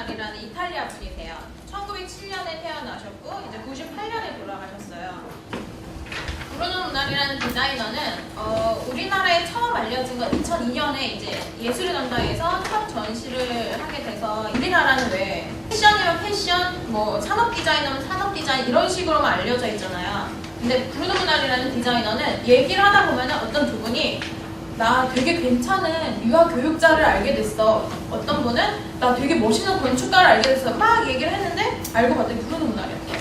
문날이라는 이탈리아 분이세요. 1907년에 태어나셨고 이제 98년에 돌아가셨어요. 브루노 문날이라는 디자이너는 우리나라에 처음 알려진 건 2002년에 이제 예술의 전당에서 첫 전시를 하게 돼서 우리나라는 왜 패션이면 패션, 뭐 산업 디자이너면 산업 디자인 이런 식으로만 알려져 있잖아요. 근데 브루노 문날이라는 디자이너는 얘기를 하다 보면 어떤 두 분이 나 되게 괜찮은 유아 교육자를 알게 됐어. 어떤 분은 나 되게 멋있는 건축가를 알게 됐어. 막 얘기를 했는데 알고 봤더니 브루노 문날이었어요.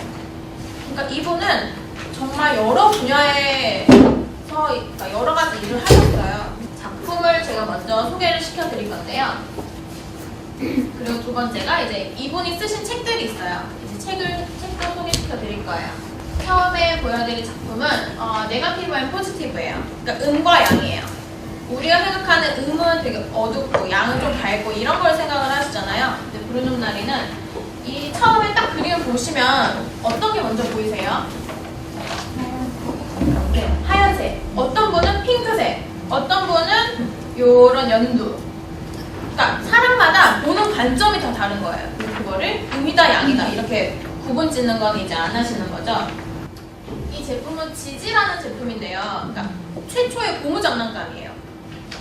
그러니까 이분은 정말 여러 분야에서 그러니까 여러 가지 일을 하셨어요. 작품을 제가 먼저 소개를 시켜드릴 건데요. 그리고 두 번째가 이제 이분이 쓰신 책들이 있어요. 이제 책도 소개시켜드릴 거예요. 처음에 보여드릴 작품은 네거티브 앤 포지티브예요. 그러니까 음과 양이에요. 우리가 생각하는 음은 되게 어둡고 양은 좀 밝고 이런 걸 생각을 하시잖아요. 근데 브루노 문날이는 이 처음에 딱 그림을 보시면 어떤 게 먼저 보이세요? 네, 하얀색. 어떤 분은 핑크색. 어떤 분은 요런 연두. 그러니까 사람마다 보는 관점이 다 다른 거예요. 그거를 음이다 양이다 이렇게 구분 짓는 건 이제 안 하시는 거죠. 이 제품은 지지라는 제품인데요. 그러니까 최초의 고무 장난감이에요.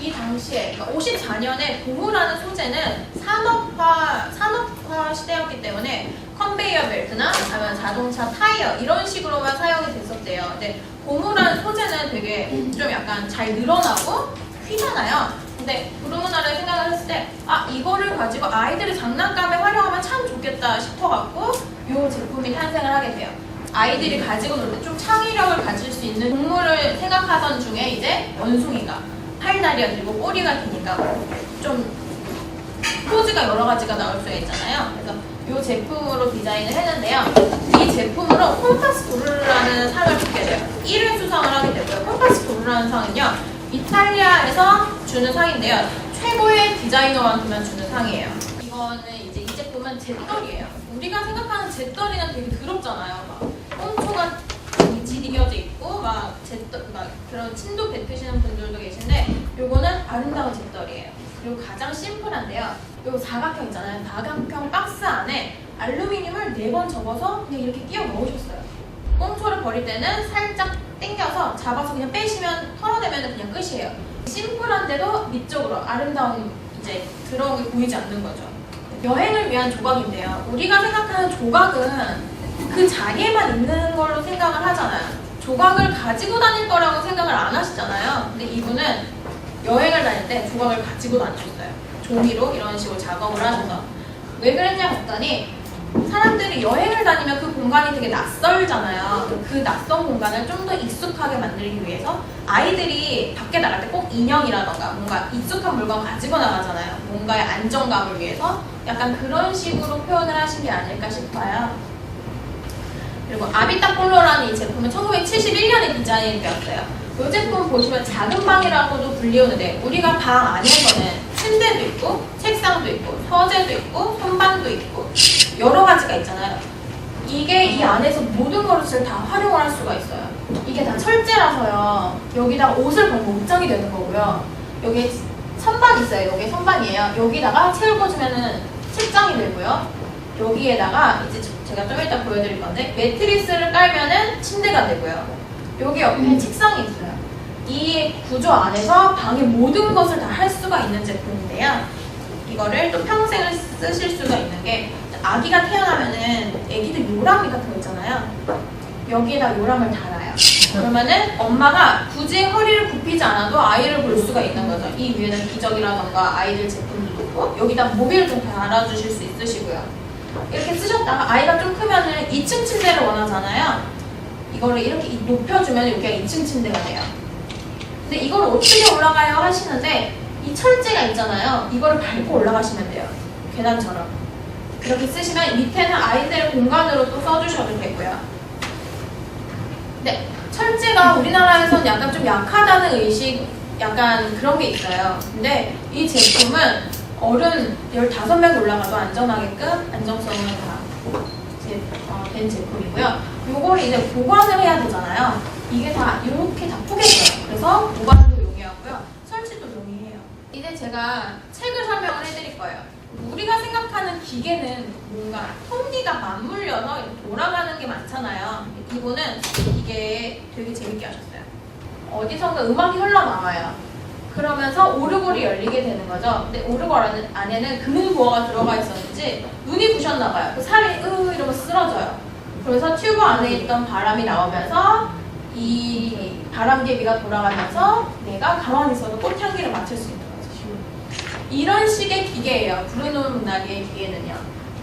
이 당시에 그러니까 54년에 고무라는 소재는 산업화 시대였기 때문에 컨베이어 벨트나 아니면 자동차 타이어 이런 식으로만 사용이 됐었대요. 근데 고무라는 소재는 되게 좀 약간 잘 늘어나고 휘잖아요. 근데 브루노 문날을 생각을 했을 때 이거를 가지고 아이들의 장난감에 활용하면 참 좋겠다 싶어갖고 이 제품이 탄생을 하게 돼요. 아이들이 가지고 놀 때 좀 창의력을 가질 수 있는 동물을 생각하던 중에 이제 원숭이가 팔다리가 길고 꼬리가 기니까 좀 포즈가 여러 가지가 나올 수가 있잖아요. 그래서 이 제품으로 디자인을 했는데요. 이 제품으로 콤파스 도르라는 상을 받게 돼요. 1회 수상을 하게 되고요. 콤파스 도르라는 상은요, 이탈리아에서 주는 상인데요. 최고의 디자이너한테만 주는 상이에요. 이거는 이제 이 제품은 잿더리예요. 우리가 생각하는 잿더리는 되게 더럽잖아요. 막 꽁초가 지디겨져 있고 막 그런 침도 뱉으시는 분들도 계신데 요거는 아름다운 잿더리예요. 그리고 가장 심플한데요. 요 사각형 있잖아요. 사각형 박스 안에 알루미늄을 4번 접어서 그냥 이렇게 끼워 넣으셨어요. 꽁초를 버릴 때는 살짝 당겨서 잡아서 그냥 빼시면 털어내면 그냥 끝이에요. 심플한데도 미적으로 아름다운 이제 들어온 게 보이지 않는 거죠. 여행을 위한 조각인데요. 우리가 생각하는 조각은 그 자리에만 있는 걸로 생각을 하잖아요. 조각을 가지고 다닐 거라고 생각을 안 하시잖아요. 근데 이분은 여행을 다닐 때 조각을 가지고 다니셨어요. 종이로 이런 식으로 작업을 하셔서. 왜 그랬냐 했더니 사람들이 여행을 다니면 그 공간이 되게 낯설잖아요. 그 낯선 공간을 좀 더 익숙하게 만들기 위해서 아이들이 밖에 나갈 때 꼭 인형이라던가 뭔가 익숙한 물건 가지고 나가잖아요. 뭔가의 안정감을 위해서 약간 그런 식으로 표현을 하신 게 아닐까 싶어요. 그리고 아비타폴로라는 이 제품은 1971년에 디자인이 되었어요. 이 제품 보시면 작은 방이라고도 불리우는데 우리가 방 안에서는 침대도 있고 책상도 있고 서재도 있고 선반도 있고 여러 가지가 있잖아요. 이게 이 안에서 모든 것을 다 활용을 할 수가 있어요. 이게 다 철제라서요. 여기다가 옷을 걸면 옷장이 되는 거고요. 여기 선반 있어요. 여기 선반이에요. 여기다가 책을 꽂으면은 책장이 되고요. 여기에다가 이제 제가 좀 이따 보여드릴 건데 매트리스를 깔면은 침대가 되고요. 여기 옆에 책상이 있어요. 이 구조 안에서 방의 모든 것을 다 할 수가 있는 제품인데요. 이거를 또 평생을 쓰실 수가 있는 게 아기가 태어나면은 아기들 요람이 같은 거 있잖아요. 여기에다 요람을 달아요. 그러면은 엄마가 굳이 허리를 굽히지 않아도 아이를 볼 수가 있는 거죠. 이 위에는 기저귀라던가 아이들 제품도 놓고 여기다 모빌 좀 달아주실 수 있으시고요. 이렇게 쓰셨다가 아이가 좀 크면은 2층 침대를 원하잖아요. 이거를 이렇게 높여주면 여기가 2층 침대가 돼요. 근데 이걸 어떻게 올라가요 하시는데 이 철제가 있잖아요. 이거를 밟고 올라가시면 돼요. 계단처럼. 그렇게 쓰시면 밑에는 아이들 공간으로 또 써주셔도 되고요. 근데 철제가 우리나라에서는 약간 좀 약하다는 의식, 약간 그런 게 있어요. 근데 이 제품은 어른 15명 올라가도 안전하게끔 안정성을 다 된 제품이고요. 요걸 이제 보관을 해야 되잖아요. 이게 다 이렇게 다 포개져요. 그래서 보관도 용이하고요. 설치도 용이해요. 이제 제가 책을 설명을 해드릴 거예요. 우리가 생각하는 기계는 뭔가 톱니가 맞물려서 돌아가는 게 많잖아요. 이분은 기계에 되게 재밌게 하셨어요. 어디선가 음악이 흘러나와요. 그러면서 오르골이 열리게 되는 거죠. 근데 오르골 안에는 금은 부어가 들어가 있었는지 눈이 부셨나 봐요. 그 살이 이러면서 쓰러져요. 그래서 튜브 안에 있던 바람이 나오면서 이 바람개비가 돌아가면서 내가 가만히 있어도 꽃향기를 맡을 수 있는 거죠. 이런 식의 기계예요. 브루노 문나리의 기계는요.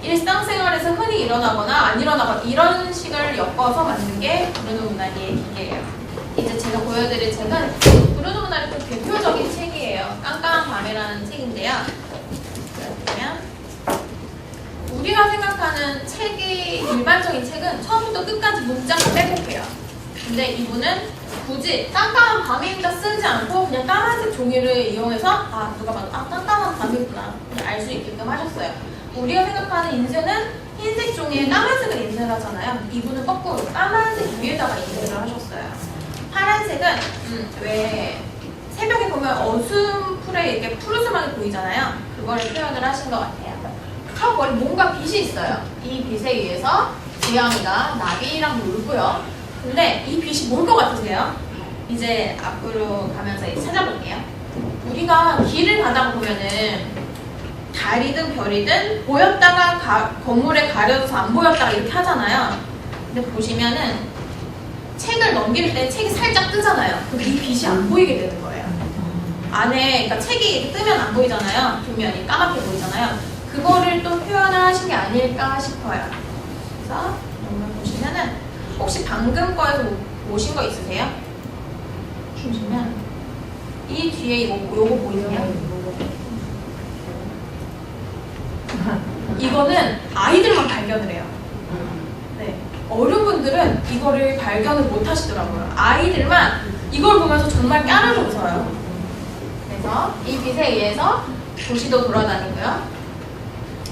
일상생활에서 흔히 일어나거나 안 일어나거나 이런 식을 엮어서 만든 게 브루노 문나리의 기계예요. 이제 제가 보여드릴 책은 브루노 문나리 그 대표적인 책이에요. 깜깜한 밤이라는 책인데요. 그러면 우리가 생각하는 책이 일반적인 책은 처음부터 끝까지 문장을 빼곡해요. 근데 이분은 굳이 깜깜한 밤입니다 쓰지 않고 그냥 까만색 종이를 이용해서 누가 봐도 깜깜한 밤이구나 알 수 있게끔 하셨어요. 우리가 생각하는 인쇄는 흰색 종이에 까만색을 인쇄를 하잖아요. 이분은 거꾸로 까만색 위에다가 인쇄를 하셨어요. 파란색은 왜 새벽에 보면 어슴풀에 이렇게 푸르스름하게 보이잖아요. 그거를 표현을 하신 것 같아요. 첫 머리 뭔가 빛이 있어요. 이 빛에 의해서 지영이가 나비랑 놀고요. 근데 이 빛이 뭘 것 같으세요? 이제 앞으로 가면서 이제 찾아볼게요. 우리가 길을 가다가 보면은 달이든 별이든 보였다가 건물에 가려져서 안 보였다가 이렇게 하잖아요. 근데 보시면은 책을 넘길 때 책이 살짝 뜨잖아요. 그럼 이 빛이 안 보이게 되는 거예요. 안에 그러니까 책이 뜨면 안 보이잖아요. 뒷면이 까맣게 보이잖아요. 그거를 또 표현을 하신 게 아닐까 싶어요. 그래서 여기 보시면은 혹시 방금 거에서 오신 거 있으세요? 보시면 이 뒤에 요거 보이세요? 이거는 아이들만 발견을 해요. 네. 어른분들은 이거를 발견을 못 하시더라고요. 아이들만 이걸 보면서 정말 까르르 웃어요. 그래서 이 빛에 의해서 도시도 돌아다니고요.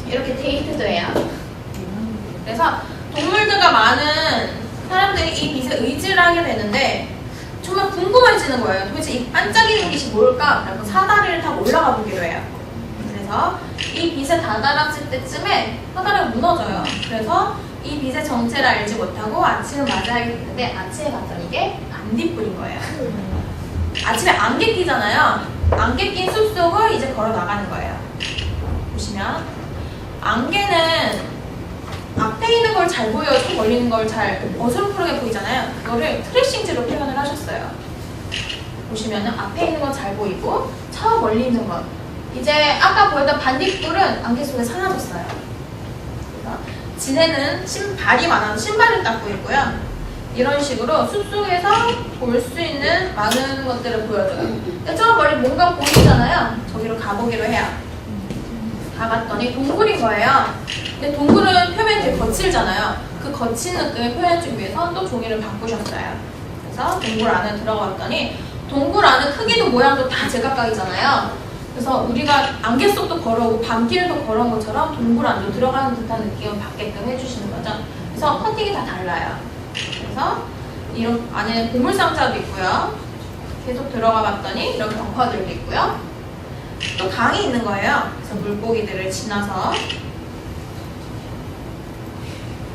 이렇게 데이트도 해요. 그래서 동물들과 많은 사람들이 이 빛에 의지를 하게 되는데 정말 궁금해지는 거예요. 도대체 이 반짝이는 빛이 뭘까? 라고 사다리를 타고 올라가 보기로 해요. 그래서 이 빛에 다다랐을 때쯤에 사다리가 무너져요. 그래서 이 빛의 정체를 알지 못하고 아침을 맞이하게 됐는데 아침에 봤더니 이게 반딧불인 거예요. 아침에 안개 끼잖아요. 안개 낀 숲속을 이제 걸어 나가는 거예요. 보시면 안개는 앞에 있는 걸 잘 보여요. 좀 멀리는 걸 잘 어스름푸르게 보이잖아요. 그거를 트레싱지로 표현을 하셨어요. 보시면은 앞에 있는 건 잘 보이고 저 멀리 있는 건 이제 아까 보였던 반딧불은 안개 속에 사라졌어요. 그래서 지네는 발이 많아서 신발을 닦고 있고요. 이런 식으로 숲속에서 볼 수 있는 많은 것들을 보여줘요. 근데 저 멀리 뭔가 보이잖아요. 저기로 가보기로 해요. 가봤더니 동굴인 거예요. 근데 동굴은 표면이 되게 거칠잖아요. 그 거친 느낌을 표현해주기 위해서 또 종이를 바꾸셨어요. 그래서 동굴 안에 들어갔더니 동굴 안은 크기도 모양도 다 제각각이잖아요. 그래서 우리가 안개 속도 걸어오고 밤길도 걸어온 것처럼 동굴 안도 들어가는 듯한 느낌을 받게끔 해주시는 거죠. 그래서 커팅이 다 달라요. 그래서 이런 안에 보물상자도 있고요. 계속 들어가 봤더니 이런 벽화들도 있고요. 또 강이 있는 거예요. 그래서 물고기들을 지나서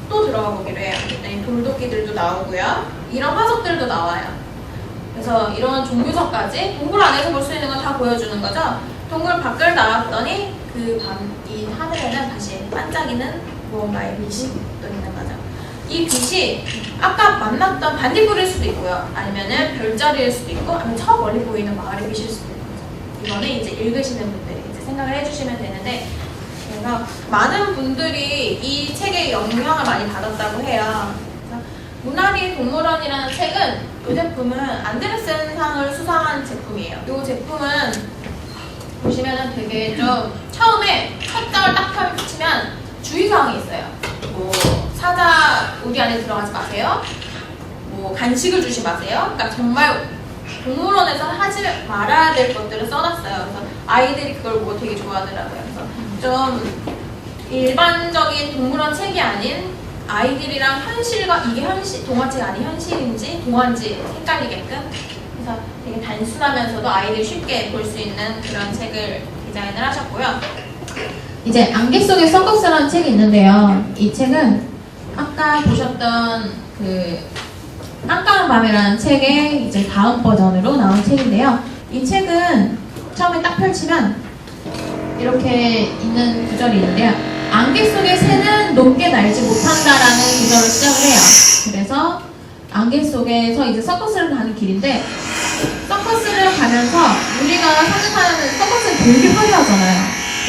또 들어가 보기로 해요. 돌도끼들도 나오고요. 이런 화석들도 나와요. 그래서 이런 종류석까지 동굴 안에서 볼 수 있는 건 다 보여주는 거죠. 동굴 밖을 나왔더니 이 하늘에는 다시 반짝이는 무언가의 빛이 또 있는 거죠. 이 빛이 아까 만났던 반딧불일 수도 있고요. 아니면은 별자리일 수도 있고, 아니면 저 멀리 보이는 마을의 빛일 수도 있는 거죠. 이거는 이제 읽으시는 분들이 이제 생각을 해주시면 되는데, 그래서 많은 분들이 이 책에 영향을 많이 받았다고 해요. 문나리 동물원이라는 책은 이 제품은 안데르센상을 수상한 제품이에요. 이 제품은 보시면은 되게 좀 처음에 첫 장을 딱 펼치면 주의사항이 있어요. 뭐 사자 우리 안에 들어가지 마세요. 뭐 간식을 주지 마세요. 그러니까 정말 동물원에서 하지 말아야 될 것들을 써놨어요. 그래서 아이들이 그걸 보고 되게 좋아하더라고요. 그래서 좀 일반적인 동물원 책이 아닌 아이들이랑 현실과 이게 동화책 아닌 현실인지 동화인지 헷갈리게끔 그래서 되게 단순하면서도 아이들이 쉽게 볼 수 있는 그런 책을 디자인을 하셨고요. 이제 안개 속의 서커스라는 있는데요. 이 책은 아까 보셨던 그 깜깜한 밤이라는 책의 이제 다음 버전으로 나온 책인데요. 이 책은 처음에 딱 펼치면 이렇게 있는 구절이 있는데요. 안개 속의 새는 높게 날지 못한다라는 구절을 시작을 해요. 그래서 안개 속에서 이제 서커스를 가는 길인데, 서커스를 가면서 우리가 생각하는 서커스는 되게 화려하잖아요.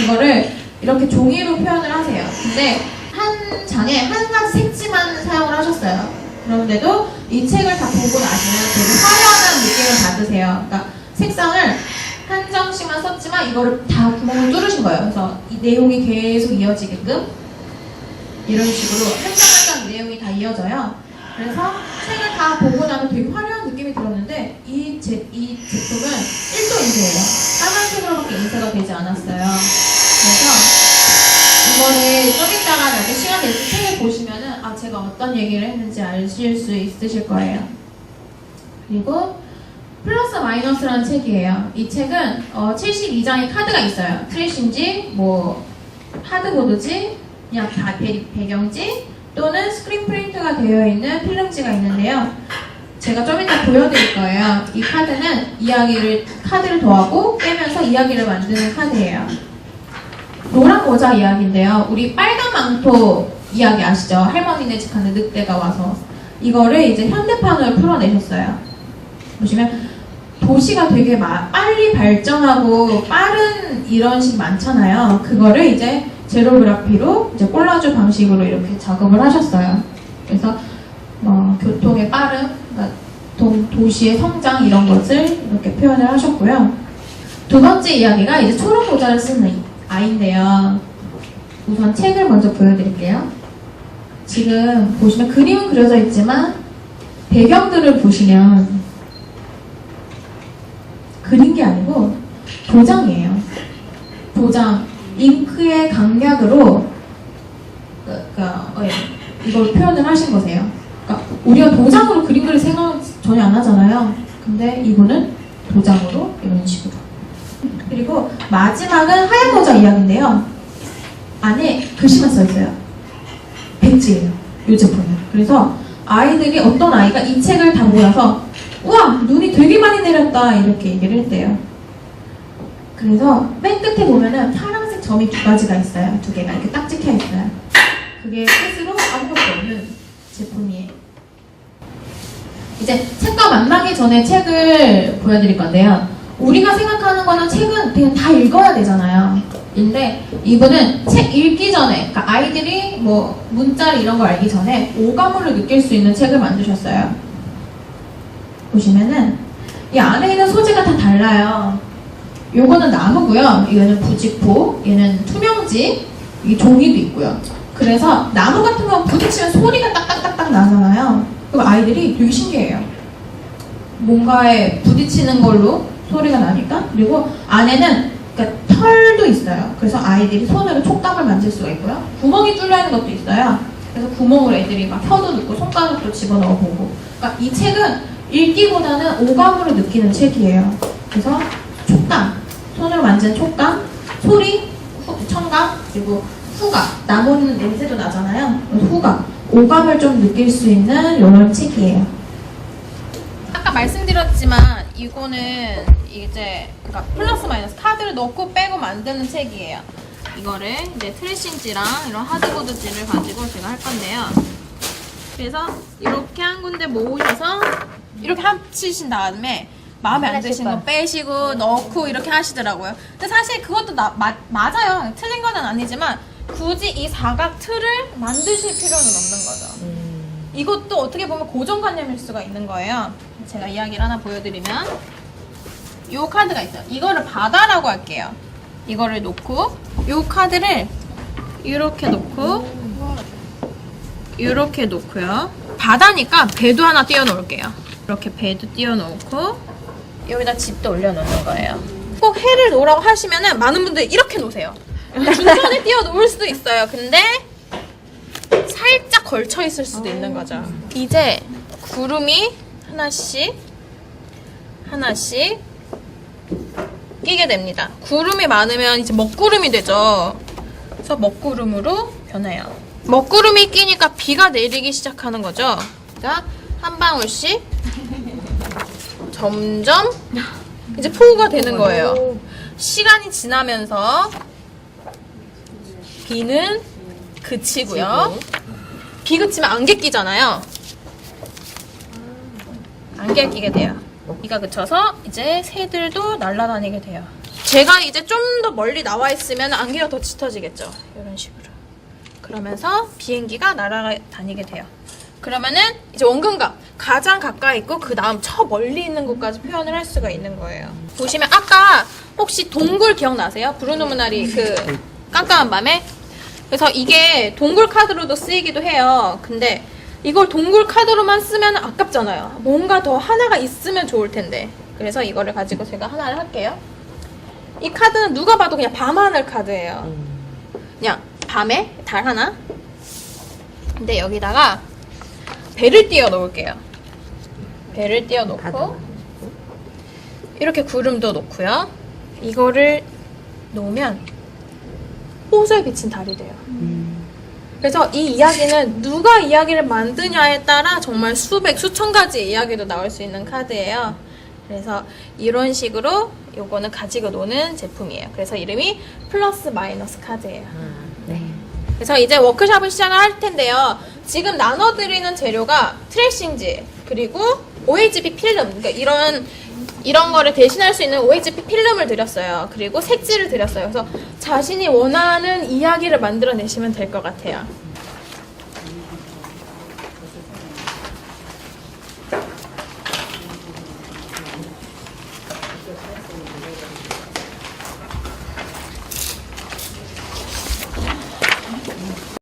이거를 이렇게 종이로 표현을 하세요. 근데 한 장에 한 가지 색지만 사용을 하셨어요. 그런데도 이 책을 다 보고 나시면 되게 화려한 느낌을 받으세요. 그러니까 색상을 한 장씩만 썼지만 이거를 다 구멍을 뚫으신 거예요. 그래서 이 내용이 계속 이어지게끔 이런 식으로 한 장 한 장 내용이 다 이어져요. 그래서 책을 다 보고 나면 되게 화려한 느낌이 들었는데 이 제품은 1도 인쇄예요. 까만색으로밖에 인쇄가 되지 않았어요. 그래서 이거를 좀 이따가 나중에 시간 낼 때 책을 보시면은 아 제가 어떤 얘기를 했는지 아실 수 있으실 거예요. 그리고 플러스 마이너스라는 책이에요. 이 책은 72장의 카드가 있어요. 트래시인지 뭐 하드보드지 그냥 배경지 또는 스크린 프린트가 되어 있는 필름지가 있는데요. 제가 좀 이따 보여드릴 거예요. 이 카드는 카드를 더하고 빼면서 이야기를 만드는 카드예요. 노란 모자 이야기인데요. 우리 빨간 망토 이야기 아시죠? 할머니네 집 가는 늑대가 와서 이거를 이제 현대판으로 풀어내셨어요. 보시면 도시가 되게 빨리 발전하고 빠른 이런 식 많잖아요. 그거를 이제 제로그래피로 이제 콜라주 방식으로 이렇게 작업을 하셨어요. 그래서 교통의 빠름, 그러니까 도시의 성장 이런 것을 이렇게 표현을 하셨고요. 두 번째 이야기가 이제 초록 모자를 쓰는 아이인데요. 우선 책을 먼저 보여드릴게요. 지금 보시면 그림은 그려져 있지만 배경들을 보시면 그린 게 아니고 도장이에요. 도장, 잉크의 강약으로 이걸 표현을 하신 거세요. 그러니까 우리가 도장으로 그림 그릴 생각 전혀 안 하잖아요. 근데 이거는 도장으로 이런 식으로. 그리고 마지막은 하얀 모자 이야기인데요. 안에 글씨만 써있어요. 백지예요. 이 제품은. 그래서 아이들이 어떤 아이가 이 책을 다 보면서 우와! 눈이 되게 많이 내렸다 이렇게 얘기를 했대요. 그래서 맨 끝에 보면은 파란색 점이 두 가지가 있어요. 두 개가 이렇게 딱 찍혀 있어요. 그게 스스로 아무것도 없는 제품이에요. 이제 책과 만나기 전에 책을 보여드릴 건데요. 우리가 생각하는 거는 책은 그냥 다 읽어야 되잖아요. 근데 이분은 책 읽기 전에, 그러니까 아이들이 뭐 문자를 이런 걸 알기 전에 오감을 느낄 수 있는 책을 만드셨어요. 보시면은 이 안에 있는 소재가 다 달라요. 요거는 나무고요. 얘는 부직포, 얘는 투명지, 이 종이도 있고요. 그래서 나무 같은 거 부딪히면 소리가 딱딱딱딱 나잖아요. 그럼 아이들이 되게 신기해요. 뭔가에 부딪히는 걸로 소리가 나니까. 그리고 안에는 그러니까 털도 있어요. 그래서 아이들이 손으로 촉감을 만질 수가 있고요. 구멍이 뚫려 있는 것도 있어요. 그래서 구멍으로 애들이 막 혀도 넣고 손가락도 집어넣어 보고. 그러니까 이 책은 읽기보다는 오감으로 느끼는 책이에요. 그래서 촉감, 손으로 만지는 촉감, 소리, 청감, 그리고 후각, 나무는 냄새도 나잖아요. 후각, 오감을 좀 느낄 수 있는 이런 책이에요. 아까 말씀드렸지만 이거는 이제 그러니까 플러스 마이너스 카드를 넣고 빼고 만드는 책이에요. 이거를 이제 트래싱지랑 이런 하드보드지를 가지고 제가 할 건데요. 그래서 이렇게 한 군데 모으셔서 이렇게 합치신 다음에 마음에 안 드시는 거 빼시고 넣고 이렇게 하시더라고요. 근데 사실 그것도 맞아요. 틀린 건 아니지만 굳이 이 사각 틀을 만드실 필요는 없는 거죠. 이것도 어떻게 보면 고정관념일 수가 있는 거예요. 제가 이야기를 하나 보여드리면 이 카드가 있어요. 이거를 바다라고 할게요. 이거를 놓고 이 카드를 이렇게 놓고 이렇게 놓고요. 바다니까 배도 하나 띄워 놓을게요. 이렇게 배도 띄워 놓고 여기다 집도 올려 놓는 거예요. 꼭 해를 놓으라고 하시면은 많은 분들이 이렇게 놓으세요. 중간에 띄워 놓을 수도 있어요. 근데 살짝 걸쳐 있을 수도 있는 거죠. 이제 구름이 하나씩 끼게 됩니다. 구름이 많으면 이제 먹구름이 되죠. 그래서 먹구름으로 변해요. 먹구름이 끼니까 비가 내리기 시작하는 거죠. 그러니까 한 방울씩 점점 이제 폭우가 되는 거예요. 시간이 지나면서 비는 그치고요. 비 그치면 안개 끼잖아요. 안개 끼게 돼요. 비가 그쳐서 이제 새들도 날아다니게 돼요. 제가 이제 좀 더 멀리 나와 있으면 안개가 더 짙어지겠죠. 이런 식으로. 그러면서 비행기가 날아다니게 돼요. 그러면은 이제 원근각 가장 가까이 있고 그 다음 저 멀리 있는 곳까지 표현을 할 수가 있는 거예요. 보시면 아까 혹시 동굴 기억나세요? 브루노 무나리 그 깜깜한 밤에? 그래서 이게 동굴 카드로도 쓰이기도 해요. 근데 이걸 동굴 카드로만 쓰면 아깝잖아요. 뭔가 더 하나가 있으면 좋을 텐데. 그래서 이거를 가지고 제가 하나를 할게요. 이 카드는 누가 봐도 그냥 밤하늘 카드예요. 그냥 밤에 달 하나. 근데 여기다가 배를 띄워 놓을게요. 배를 띄워 놓고 이렇게 구름도 놓고요. 이거를 놓으면 호수에 비친 달이 돼요. 그래서 이 이야기는 누가 이야기를 만드냐에 따라 정말 수백, 수천 가지 이야기도 나올 수 있는 카드예요. 그래서 이런 식으로 요거는 가지고 노는 제품이에요. 그래서 이름이 플러스 마이너스 카드예요. 네. 그래서 이제 워크숍을 시작을 할 텐데요. 지금 나눠드리는 재료가 트레싱지 그리고 OHP 필름, 그러니까 이런 거를 대신할 수 있는 OHP 필름을 드렸어요. 그리고 색지를 드렸어요. 그래서 자신이 원하는 이야기를 만들어내시면 될 것 같아요.